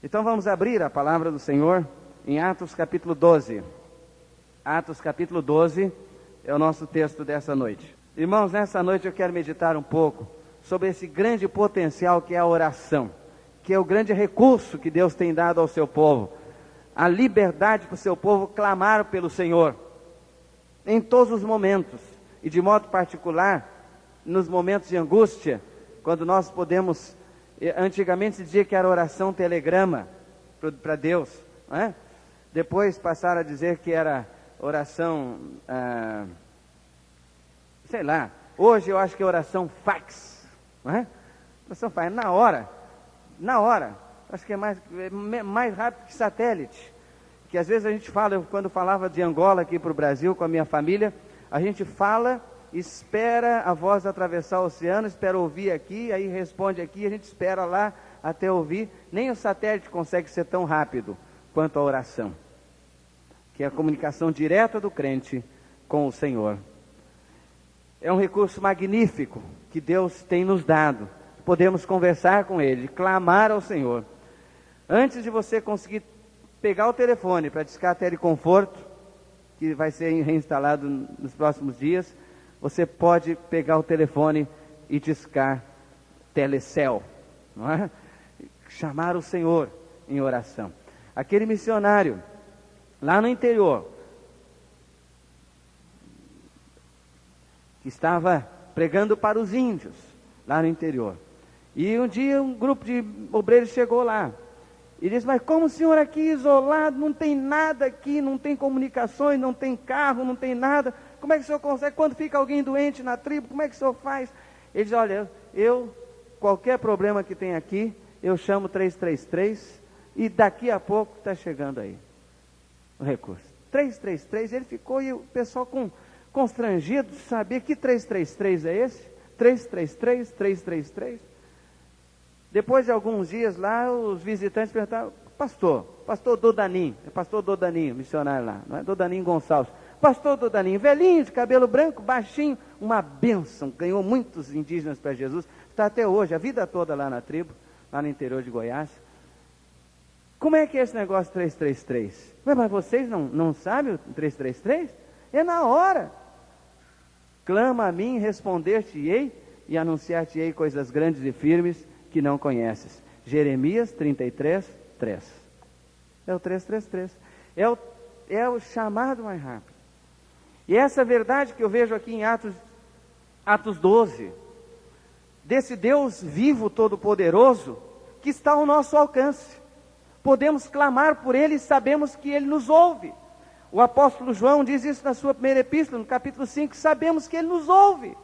Então vamos abrir a palavra do Senhor em Atos capítulo 12. Atos capítulo 12 é o nosso texto dessa noite. Irmãos, nessa noite eu quero meditar um pouco sobre esse grande potencial que é a oração, que é o grande recurso que Deus tem dado ao seu povo, a liberdade para o seu povo clamar pelo Senhor, em todos os momentos, e de modo particular, nos momentos de angústia, quando nós podemos, antigamente se dizia que era oração telegrama para Deus, não é? Depois passaram a dizer que era oração, sei lá, hoje eu acho que é oração fax, não é? Oração fax, na hora, acho que é mais rápido que satélite, que às vezes a gente fala, eu quando falava de Angola aqui para o Brasil com a minha família, a gente fala, espera a voz atravessar o oceano, espera ouvir aqui, aí responde aqui, a gente espera lá até ouvir, nem o satélite consegue ser tão rápido quanto a oração, que é a comunicação direta do crente com o Senhor. É um recurso magnífico que Deus tem nos dado. Podemos conversar com Ele, clamar ao Senhor. Antes de você conseguir pegar o telefone para discar Teleconforto, que vai ser reinstalado nos próximos dias, você pode pegar o telefone e discar Telecel, não é? Chamar o Senhor em oração. Aquele missionário lá no interior, que estava pregando para os índios, lá no interior. E um dia um grupo de obreiros chegou lá, e disse, mas como o senhor aqui isolado, não tem nada aqui, não tem comunicações, não tem carro, não tem nada, como é que o senhor consegue, quando fica alguém doente na tribo, como é que o senhor faz? Ele diz, olha, qualquer problema que tem aqui, eu chamo 333, e daqui a pouco está chegando aí o recurso. 333, ele ficou, e o pessoal constrangido de saber que 333 é esse? 333, 333. Depois de alguns dias lá, os visitantes perguntaram, pastor Dodaninho, missionário lá, não é? Dodaninho Gonçalves. Pastor Dodaninho, velhinho, de cabelo branco, baixinho, uma bênção, ganhou muitos indígenas para Jesus, está até hoje, a vida toda lá na tribo, lá no interior de Goiás. Como é que é esse negócio 333? Mas vocês não sabem o 333? É na hora. Clama a mim, responder-te-ei e anunciar-te-ei coisas grandes e firmes que não conheces. Jeremias 33, 3. É o 333. É o chamado mais rápido. E essa verdade que eu vejo aqui em Atos 12, desse Deus vivo, todo-poderoso, que está ao nosso alcance. Podemos clamar por Ele e sabemos que Ele nos ouve. O apóstolo João diz isso na sua primeira epístola, no capítulo 5, sabemos que Ele nos ouve.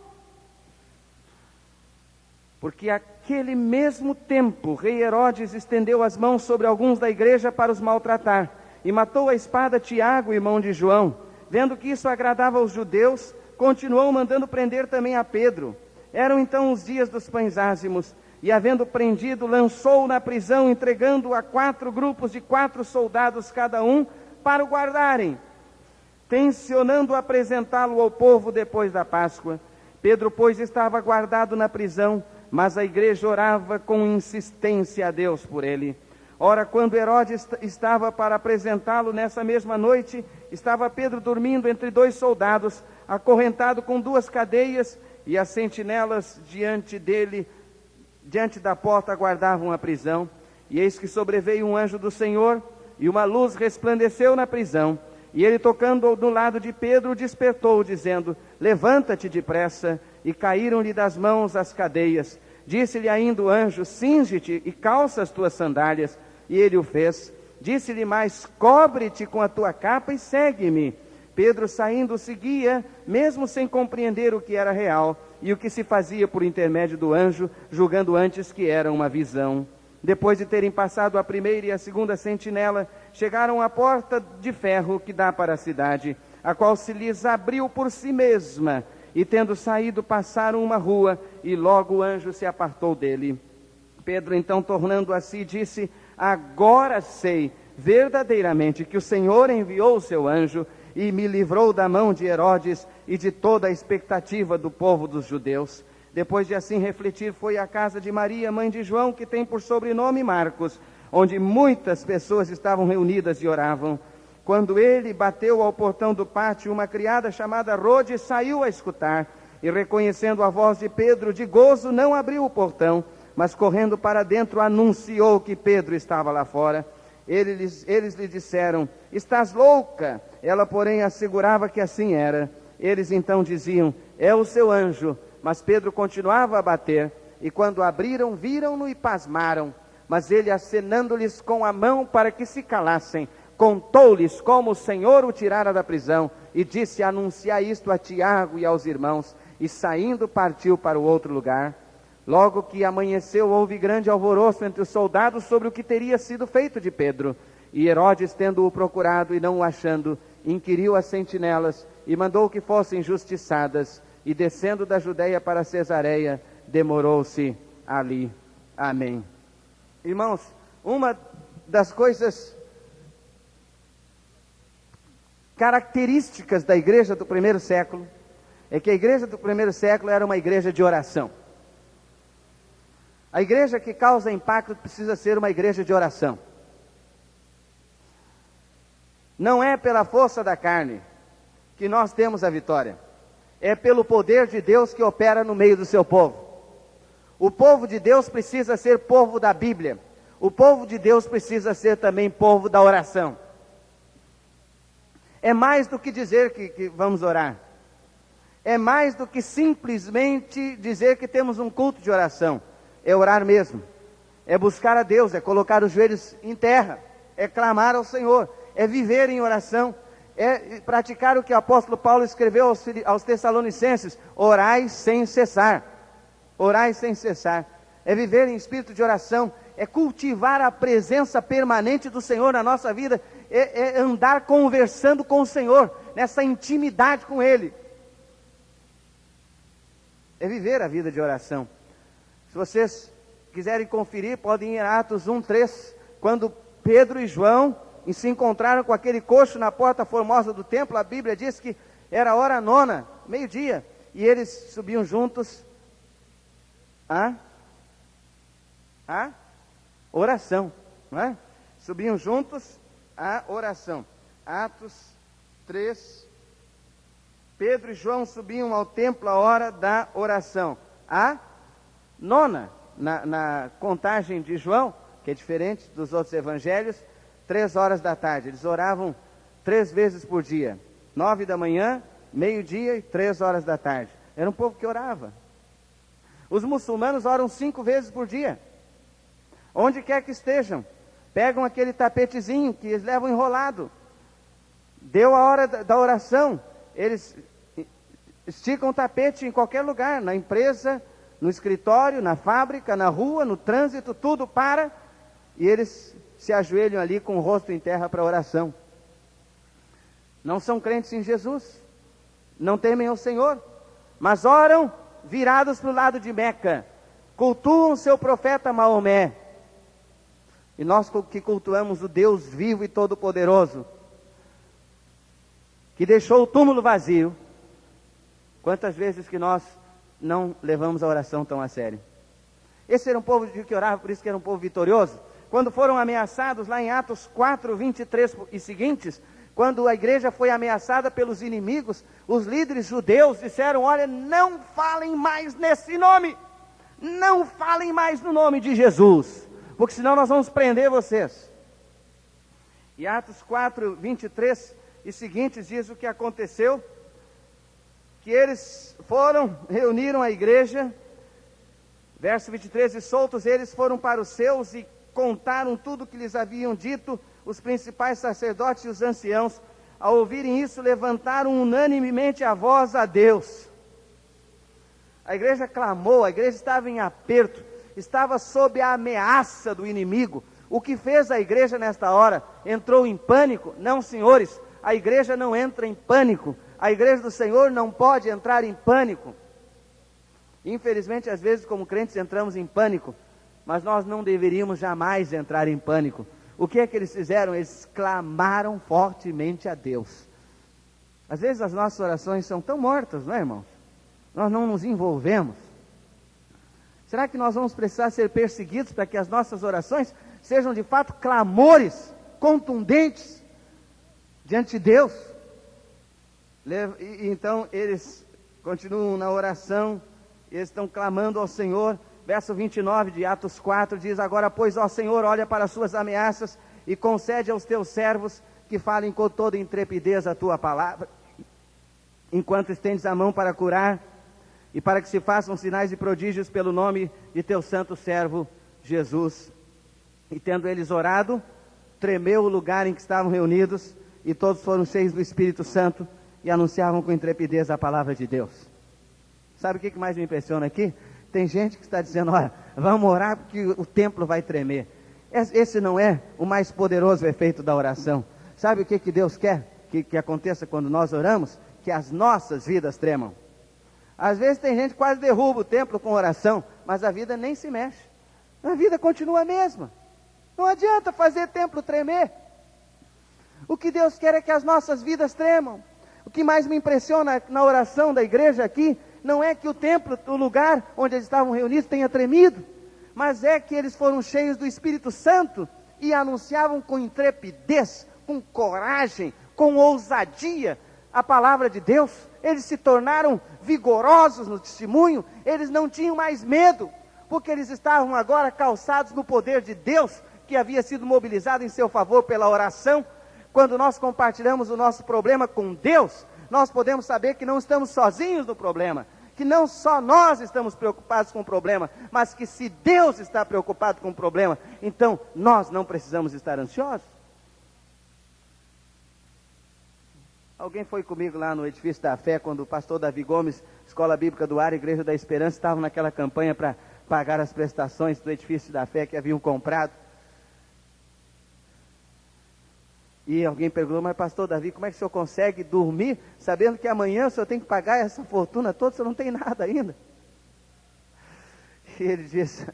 Porque aquele mesmo tempo, o rei Herodes estendeu as mãos sobre alguns da igreja para os maltratar, e matou a espada Tiago, irmão de João. Vendo que isso agradava aos judeus, continuou mandando prender também a Pedro. Eram então os dias dos pães ázimos, e havendo prendido, lançou-o na prisão, entregando-o a 4 grupos de 4 soldados cada um, para o guardarem, tencionando apresentá-lo ao povo depois da Páscoa. Pedro, pois, estava guardado na prisão, mas a igreja orava com insistência a Deus por ele. Ora, quando Herodes estava para apresentá-lo nessa mesma noite, estava Pedro dormindo entre 2 soldados, acorrentado com 2 cadeias, e as sentinelas diante da porta guardavam a prisão. E eis que sobreveio um anjo do Senhor, e uma luz resplandeceu na prisão. E ele, tocando no lado de Pedro, despertou, dizendo, levanta-te depressa. E caíram-lhe das mãos as cadeias. Disse-lhe ainda o anjo, cinge-te e calça as tuas sandálias. E ele o fez. Disse-lhe mais, cobre-te com a tua capa e segue-me. Pedro, saindo, seguia, mesmo sem compreender o que era real e o que se fazia por intermédio do anjo, julgando antes que era uma visão. Depois de terem passado a primeira e a segunda sentinela, chegaram à porta de ferro que dá para a cidade, a qual se lhes abriu por si mesma, e tendo saído, passaram uma rua, e logo o anjo se apartou dele. Pedro, então, tornando a si, disse, agora sei verdadeiramente que o Senhor enviou o seu anjo, e me livrou da mão de Herodes e de toda a expectativa do povo dos judeus. Depois de assim refletir, foi à casa de Maria, mãe de João, que tem por sobrenome Marcos, onde muitas pessoas estavam reunidas e oravam. Quando ele bateu ao portão do pátio, uma criada chamada Rode saiu a escutar, e reconhecendo a voz de Pedro, de gozo não abriu o portão, mas correndo para dentro anunciou que Pedro estava lá fora. Eles lhe disseram: estás louca? Ela, porém, assegurava que assim era. Eles então diziam: é o seu anjo. Mas Pedro continuava a bater, e quando abriram, viram-no e pasmaram. Mas ele, acenando-lhes com a mão para que se calassem, contou-lhes como o Senhor o tirara da prisão, e disse: anunciai isto a Tiago e aos irmãos. E saindo partiu para o outro lugar. Logo que amanheceu, houve grande alvoroço entre os soldados sobre o que teria sido feito de Pedro. E Herodes, tendo-o procurado e não o achando, inquiriu as sentinelas e mandou que fossem justiçadas. E descendo da Judeia para Cesareia, demorou-se ali. Amém. Irmãos, uma das coisas características da igreja do primeiro século é que a igreja do primeiro século era uma igreja de oração. A igreja que causa impacto precisa ser uma igreja de oração. Não é pela força da carne que nós temos a vitória. É pelo poder de Deus que opera no meio do seu povo. O povo de Deus precisa ser povo da Bíblia. O povo de Deus precisa ser também povo da oração. É mais do que dizer que vamos orar. É mais do que simplesmente dizer que temos um culto de oração. É orar mesmo. É buscar a Deus, é colocar os joelhos em terra. É clamar ao Senhor. É viver em oração. É praticar o que o apóstolo Paulo escreveu aos Tessalonicenses: orai sem cessar. Orai sem cessar. É viver em espírito de oração. É cultivar a presença permanente do Senhor na nossa vida. É andar conversando com o Senhor, nessa intimidade com Ele. É viver a vida de oração. Se vocês quiserem conferir, podem ir a Atos 1:3, quando Pedro e João se encontraram com aquele coxo na porta formosa do templo. A Bíblia diz que era a hora 9, meio-dia, e eles subiam juntos a oração, não é? Subiam juntos a oração. Atos 3, Pedro e João subiam ao templo à hora da oração. A 9, na contagem de João, que é diferente dos outros evangelhos, 3 horas da tarde. Eles oravam 3 vezes por dia. 9 da manhã, meio-dia e 3 horas da tarde. Era um povo que orava. Os muçulmanos oram 5 vezes por dia. Onde quer que estejam, pegam aquele tapetezinho que eles levam enrolado. Deu a hora da oração, eles esticam o tapete em qualquer lugar, na empresa, no escritório, na fábrica, na rua, no trânsito, tudo para, e eles se ajoelham ali com o rosto em terra para oração. Não são crentes em Jesus, não temem ao Senhor, mas oram virados para o lado de Meca, cultuam seu profeta Maomé. E nós que cultuamos o Deus vivo e todo-poderoso, que deixou o túmulo vazio, quantas vezes que nós não levamos a oração tão a sério? Esse era um povo que orava, por isso que era um povo vitorioso. Quando foram ameaçados, lá em Atos 4, 23 e seguintes, quando a igreja foi ameaçada pelos inimigos, os líderes judeus disseram: olha, não falem mais nesse nome, não falem mais no nome de Jesus, porque senão nós vamos prender vocês. E Atos 4, 23 e seguintes diz o que aconteceu, que eles foram, reuniram a igreja, verso 23, e soltos eles foram para os seus e contaram tudo o que lhes haviam dito os principais sacerdotes e os anciãos. Ao ouvirem isso, levantaram unanimemente a voz a Deus. A igreja clamou, a igreja estava em aperto, estava sob a ameaça do inimigo. O que fez a igreja nesta hora? Entrou em pânico? Não, senhores, a igreja não entra em pânico. A igreja do Senhor não pode entrar em pânico. Infelizmente, às vezes, como crentes, entramos em pânico, mas nós não deveríamos jamais entrar em pânico. O que é que eles fizeram? Eles clamaram fortemente a Deus. Às vezes as nossas orações são tão mortas, não é, irmãos? Nós não nos envolvemos. Será que nós vamos precisar ser perseguidos para que as nossas orações sejam de fato clamores contundentes diante de Deus. Então eles continuam na oração, eles estão clamando ao Senhor. Verso 29 de Atos 4 diz: agora pois, ó Senhor, olha para as suas ameaças e concede aos teus servos que falem com toda intrepidez a tua palavra, enquanto estendes a mão para curar, e para que se façam sinais e prodígios pelo nome de teu santo servo Jesus. E tendo eles orado, tremeu o lugar em que estavam reunidos, e todos foram cheios do Espírito Santo, e anunciavam com intrepidez a palavra de Deus. Sabe o que mais me impressiona aqui? Tem gente que está dizendo: olha, vamos orar porque o templo vai tremer. Esse não é o mais poderoso efeito da oração. Sabe o que Deus quer que aconteça quando nós oramos? Que as nossas vidas tremam. Às vezes tem gente que quase derruba o templo com oração, mas a vida nem se mexe. A vida continua a mesma. Não adianta fazer templo tremer. O que Deus quer é que as nossas vidas tremam. O que mais me impressiona na oração da igreja aqui, não é que o templo, o lugar onde eles estavam reunidos, tenha tremido, mas é que eles foram cheios do Espírito Santo e anunciavam com intrepidez, com coragem, com ousadia a palavra de Deus. Eles se tornaram vigorosos no testemunho, eles não tinham mais medo, porque eles estavam agora calçados no poder de Deus, que havia sido mobilizado em seu favor pela oração. Quando nós compartilhamos o nosso problema com Deus, nós podemos saber que não estamos sozinhos no problema, que não só nós estamos preocupados com o problema, mas que se Deus está preocupado com o problema, então nós não precisamos estar ansiosos. Alguém foi comigo lá no Edifício da Fé, quando o pastor Davi Gomes, Escola Bíblica do Ar, Igreja da Esperança, estavam naquela campanha para pagar as prestações do Edifício da Fé que haviam comprado. E alguém perguntou: mas pastor Davi, como é que o senhor consegue dormir sabendo que amanhã o senhor tem que pagar essa fortuna toda, o senhor não tem nada ainda? E ele disse: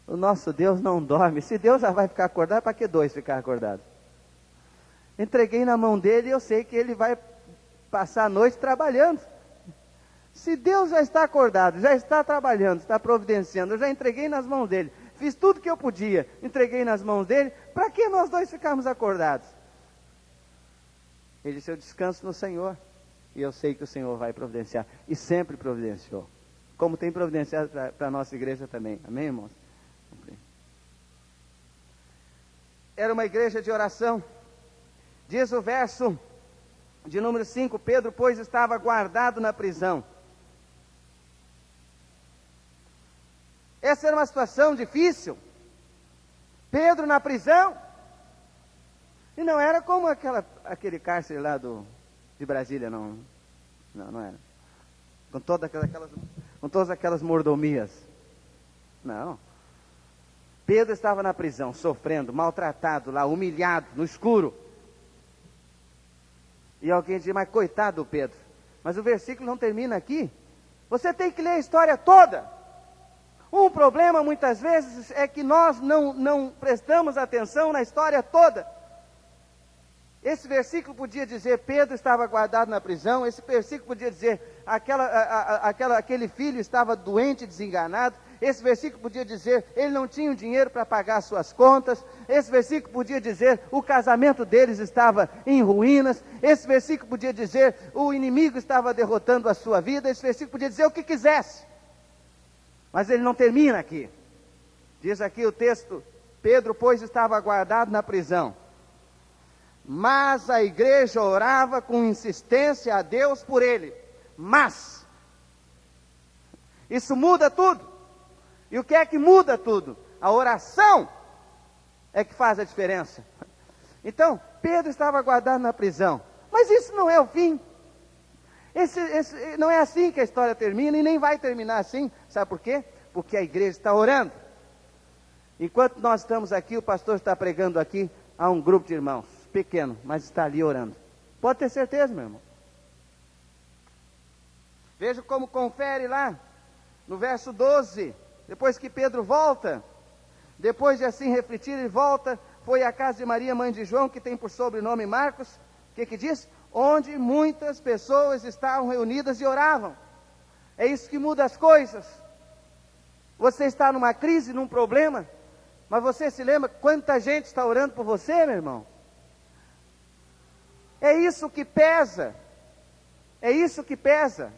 o nosso Deus não dorme. Se Deus já vai ficar acordado, para que dois ficar acordados? Entreguei na mão dele e eu sei que ele vai passar a noite trabalhando. Se Deus já está acordado, já está trabalhando, está providenciando, eu já entreguei nas mãos dele, fiz tudo que eu podia, entreguei nas mãos dele, para que nós dois ficarmos acordados? Ele disse: eu descanso no Senhor, e eu sei que o Senhor vai providenciar, e sempre providenciou, como tem providenciado para a nossa igreja também, amém, irmãos? Era uma igreja de oração. Diz o verso de número 5, Pedro, pois, estava guardado na prisão. Essa era uma situação difícil. Pedro na prisão. E não era como aquele cárcere lá de Brasília, não era. Com todas aquelas mordomias. Não. Pedro estava na prisão, sofrendo, maltratado lá, humilhado, no escuro. E alguém diz: mas coitado do Pedro. Mas o versículo não termina aqui. Você tem que ler a história toda. Um problema muitas vezes é que nós não prestamos atenção na história toda. Esse versículo podia dizer: Pedro estava guardado na prisão. Esse versículo podia dizer: aquele filho estava doente, desenganado. Esse versículo podia dizer: ele não tinha o dinheiro para pagar as suas contas. Esse versículo podia dizer: o casamento deles estava em ruínas. Esse versículo podia dizer: o inimigo estava derrotando a sua vida. Esse versículo podia dizer o que quisesse. Mas ele não termina aqui. Diz aqui o texto: Pedro, pois, estava guardado na prisão, mas a igreja orava com insistência a Deus por ele. Mas isso muda tudo. E o que é que muda tudo? A oração é que faz a diferença. Então, Pedro estava guardado na prisão, mas isso não é o fim. Não é assim que a história termina, e nem vai terminar assim. Sabe por quê? Porque a igreja está orando. Enquanto nós estamos aqui, o pastor está pregando aqui a um grupo de irmãos, pequeno, mas está ali orando. Pode ter certeza, meu irmão. Veja como confere lá, no verso 12, depois que Pedro volta, depois de assim refletir, ele volta, foi à casa de Maria, mãe de João, que tem por sobrenome Marcos. O que diz? Onde muitas pessoas estavam reunidas e oravam. É isso que muda as coisas. Você está numa crise, num problema, Mas você se lembra quanta gente está orando por você, meu irmão? É isso que pesa. É isso que pesa.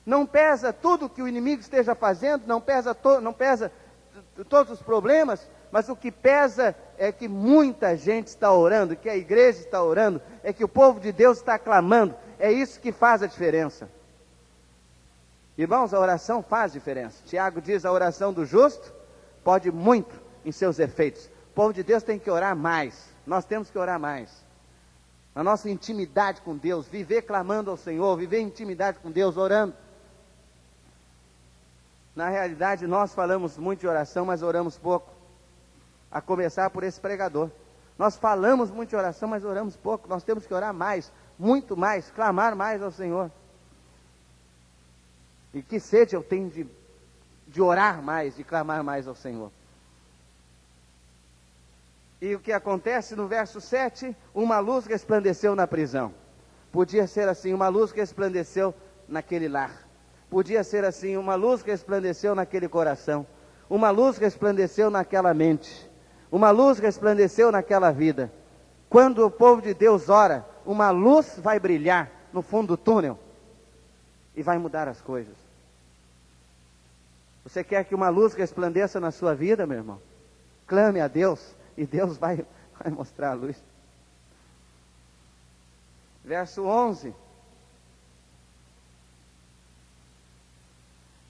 Não pesa tudo que o inimigo esteja fazendo, não pesa todos os problemas, mas o que pesa é que muita gente está orando, que a igreja está orando, é que o povo de Deus está clamando. É isso que faz a diferença. Irmãos, a oração faz diferença. Tiago diz: a oração do justo pode muito em seus efeitos. O povo de Deus tem que orar mais. Nós temos que orar mais. A nossa intimidade com Deus, viver clamando ao Senhor, viver em intimidade com Deus, orando. Na realidade, nós falamos muito de oração, mas oramos pouco. A começar por esse pregador. Nós falamos muito de oração, mas oramos pouco. Nós temos que orar mais, muito mais, clamar mais ao Senhor. E que sede eu tenho de orar mais, de clamar mais ao Senhor. E o que acontece no verso 7, uma luz resplandeceu na prisão. Podia ser assim, uma luz resplandeceu naquele lar. Podia ser assim, uma luz resplandeceu naquele coração. Uma luz resplandeceu naquela mente. Uma luz resplandeceu naquela vida. Quando o povo de Deus ora, uma luz vai brilhar no fundo do túnel. E vai mudar as coisas. Você quer que uma luz resplandeça na sua vida, meu irmão? Clame a Deus. E Deus vai mostrar a luz. Verso 11.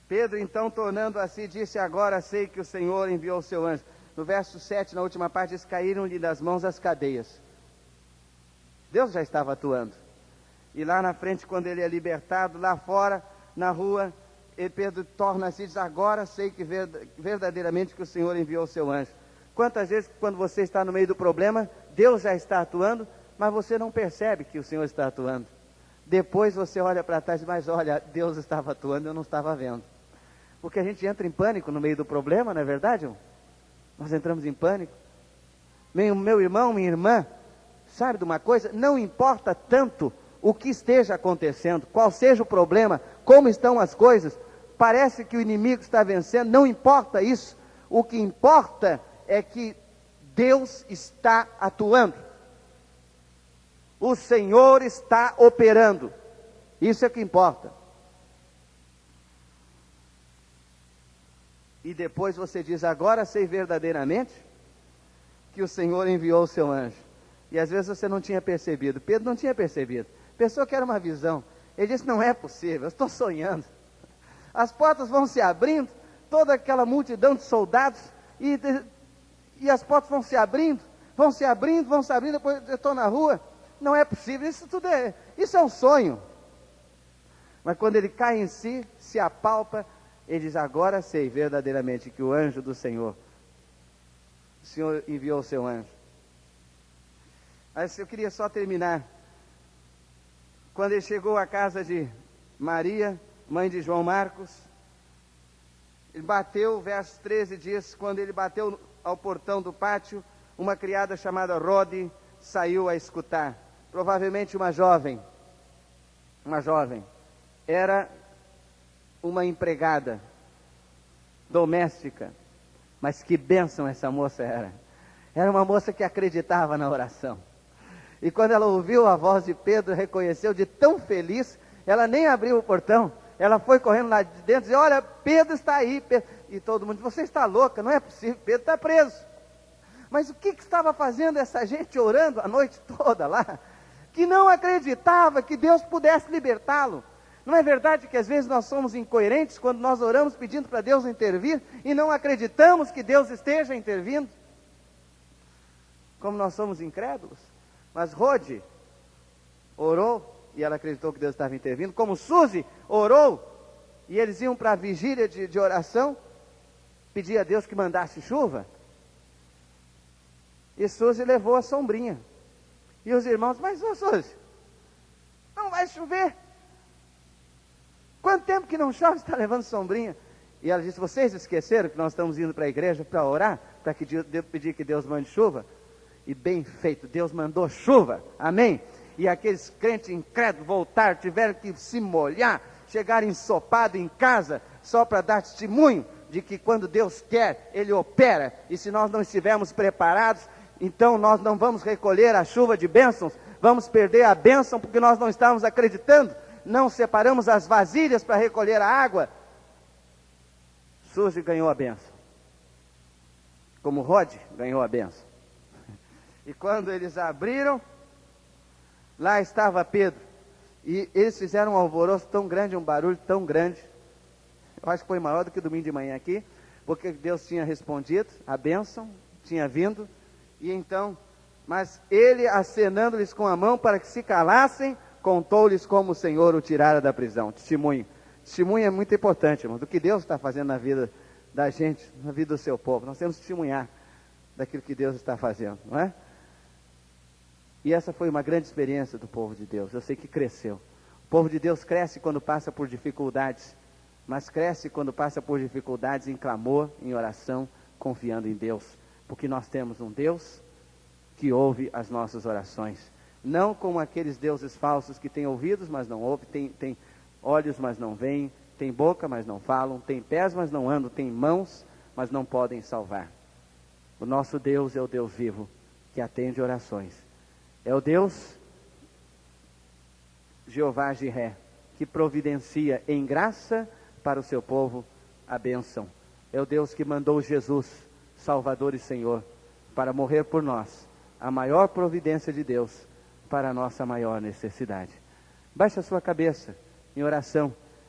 Pedro então, tornando a si, disse: agora sei que o Senhor enviou o seu anjo. No verso 7, na última parte, diz: caíram-lhe das mãos as cadeias. Deus já estava atuando. E lá na frente, quando ele é libertado, lá fora, na rua, Pedro torna a si e diz: agora sei que verdadeiramente que o Senhor enviou o seu anjo. Quantas vezes, quando você está no meio do problema, Deus já está atuando, mas você não percebe que o Senhor está atuando. Depois você olha para trás e diz: mas olha, Deus estava atuando, eu não estava vendo. Porque a gente entra em pânico no meio do problema, não é verdade, irmão? Nós entramos em pânico. Meu irmão, minha irmã, sabe de uma coisa? Não importa tanto o que esteja acontecendo, qual seja o problema, como estão as coisas, parece que o inimigo está vencendo, não importa isso. O que importa é que Deus está atuando. O Senhor está operando. Isso é o que importa. E depois você diz: agora sei verdadeiramente que o Senhor enviou o seu anjo. E às vezes você não tinha percebido. Pedro não tinha percebido. Pensou que era uma visão. Ele disse: não é possível, eu estou sonhando. As portas vão se abrindo, toda aquela multidão de soldados, e as portas vão se abrindo, depois eu estou na rua. Não é possível, isso é um sonho. Mas quando ele cai em si, se apalpa, ele diz: agora sei verdadeiramente que o anjo do Senhor, o Senhor enviou o seu anjo. Mas eu queria só terminar. Quando ele chegou à casa de Maria, mãe de João Marcos, ele bateu, verso 13 diz: quando ele bateu ao portão do pátio, uma criada chamada Rode saiu a escutar. Provavelmente uma jovem, era uma empregada doméstica, mas que bênção essa moça era uma moça que acreditava na oração, e quando ela ouviu a voz de Pedro, reconheceu, de tão feliz, ela nem abriu o portão, ela foi correndo lá de dentro e disse: olha, Pedro está aí. E todo mundo disse: você está louca, não é possível, Pedro está preso. Mas o que estava fazendo essa gente orando a noite toda lá, que não acreditava que Deus pudesse libertá-lo? Não é verdade que às vezes nós somos incoerentes quando nós oramos pedindo para Deus intervir e não acreditamos que Deus esteja intervindo? Como nós somos incrédulos. Mas Rode orou e ela acreditou que Deus estava intervindo. Como Suzy orou e eles iam para a vigília de oração, pedir a Deus que mandasse chuva. E Suzy levou a sombrinha. E os irmãos: mas Suzy, não vai chover. Quanto tempo que não chove, está levando sombrinha? E ela disse: vocês esqueceram que nós estamos indo para a igreja para orar, para pedir que Deus mande chuva? E bem feito, Deus mandou chuva, amém? E aqueles crentes incrédulos voltaram, tiveram que se molhar, chegaram ensopados em casa, só para dar testemunho de que quando Deus quer, Ele opera, e se nós não estivermos preparados, então nós não vamos recolher a chuva de bênçãos, vamos perder a bênção porque nós não estamos acreditando, não separamos as vasilhas para recolher a água. Suzy ganhou a bênção, como Rod ganhou a bênção. E quando eles abriram, lá estava Pedro, e eles fizeram um alvoroço tão grande, um barulho tão grande, eu acho que foi maior do que domingo de manhã aqui, porque Deus tinha respondido, a bênção tinha vindo, e então, mas ele, acenando-lhes com a mão para que se calassem, contou-lhes como o Senhor o tirara da prisão. Testemunho. Testemunho é muito importante, irmão, do que Deus está fazendo na vida da gente, na vida do seu povo. Nós temos que testemunhar daquilo que Deus está fazendo, não é? E essa foi uma grande experiência do povo de Deus. Eu sei que cresceu. O povo de Deus cresce quando passa por dificuldades, mas cresce quando passa por dificuldades em clamor, em oração, confiando em Deus. Porque nós temos um Deus que ouve as nossas orações. Não como aqueles deuses falsos que têm ouvidos, mas não ouvem, tem olhos, mas não veem, tem boca, mas não falam, tem pés, mas não andam, tem mãos, mas não podem salvar. O nosso Deus é o Deus vivo, que atende orações. É o Deus, Jeová Jiré, que providencia em graça para o seu povo a bênção. É o Deus que mandou Jesus, Salvador e Senhor, para morrer por nós. A maior providência de Deus para a nossa maior necessidade. Baixe a sua cabeça em oração.